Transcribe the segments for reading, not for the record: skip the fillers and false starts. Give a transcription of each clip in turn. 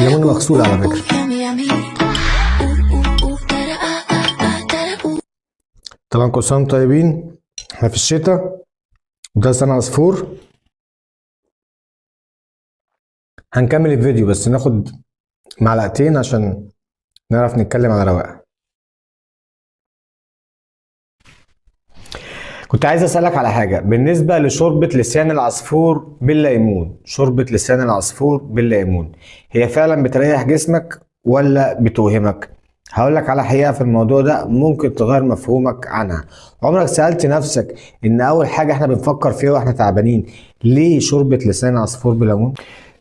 ليمون مغسول على فكرة. طبعا كل سنة وانتم طيبين، احنا في الشتاء وده لسان عصفور. هنكمل الفيديو بس ناخد معلقتين عشان نعرف نتكلم على رواقه. كنت عايز اسألك على حاجة بالنسبة لشوربة لسان العصفور بالليمون. شوربة لسان العصفور بالليمون هي فعلا بتريح جسمك ولا بتوهمك؟ هقولك على حقيقة في الموضوع ده ممكن تغير مفهومك عنها. عمرك سألت نفسك ان اول حاجة احنا بنفكر فيها واحنا تعبانين ليه شوربة لسان عصفور بالليمون؟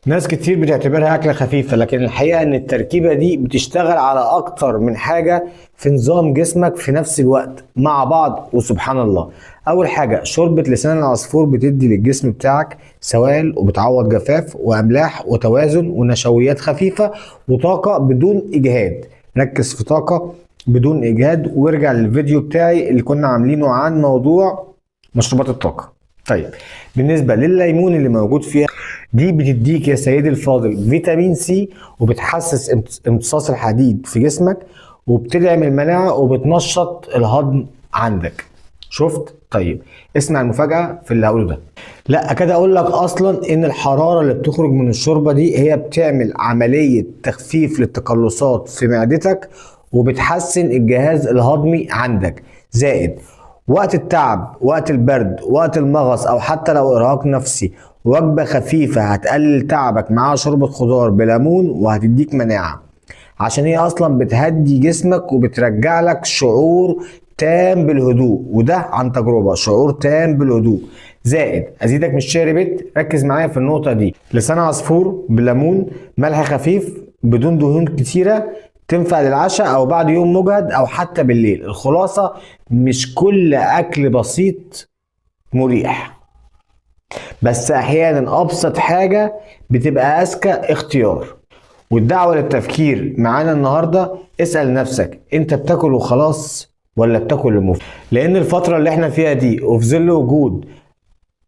ناس كتير بتعتبرها أكلة خفيفة، لكن الحقيقة إن التركيبة دي بتشتغل على أكتر من حاجة في نظام جسمك في نفس الوقت مع بعض، وسبحان الله. أول حاجة شوربة لسان العصفور بتدي للجسم بتاعك سوائل وبتعوض جفاف وأملاح وتوازن ونشويات خفيفة وطاقة بدون إجهاد. ركز في طاقة بدون إجهاد وارجع للفيديو بتاعي اللي كنا عاملينه عن موضوع مشروبات الطاقة. طيب بالنسبة للليمون اللي موجود فيها دي بتديك يا سيدي الفاضل فيتامين سي وبتحسس امتصاص الحديد في جسمك وبتدعم المناعة وبتنشط الهضم عندك. شفت؟ طيب اسمع المفاجأة في اللي هقوله ده. لا كده اقول لك اصلا ان الحرارة اللي بتخرج من الشوربة دي هي بتعمل عملية تخفيف للتقلصات في معدتك وبتحسن الجهاز الهضمي عندك. زائد وقت التعب، وقت البرد، وقت المغص او حتى لو ارهاق نفسي، وجبة خفيفة هتقلل تعبك معاها شوربة خضار بليمون وهتديك مناعة، عشان هي اصلا بتهدي جسمك وبترجع لك شعور تام بالهدوء، وده عن تجربة شعور تام بالهدوء. زائد ازيدك من الشعر بيت، ركز معايا في النقطة دي. لسان عصفور بليمون ملح خفيف بدون دهون كتيرة، تنفع للعشاء او بعد يوم مجهد او حتى بالليل. الخلاصة مش كل اكل بسيط مريح، بس احيانا ابسط حاجة بتبقى اذكى اختيار. والدعوة للتفكير معانا النهاردة، اسأل نفسك انت بتاكل وخلاص ولا بتاكل لمفيد؟ لان الفترة اللي احنا فيها دي وفي ظل وجود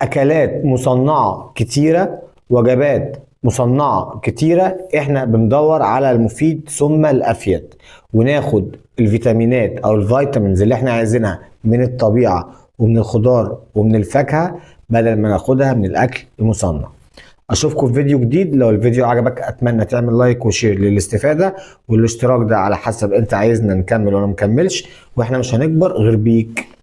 اكلات مصنعة كتيرة، وجبات مصنعة كتيرة، احنا بندور على المفيد ثم الافيد، وناخد الفيتامينات او الفيتامينز اللي احنا عايزينها من الطبيعة ومن الخضار ومن الفاكهة بدل ما ناخدها من الاكل المصنع. اشوفكم في فيديو جديد. لو الفيديو عجبك اتمنى تعمل لايك وشير للاستفادة، والاشتراك ده على حسب انت عايزنا نكمل ولا مكملش، واحنا مش هنكبر غير بيك.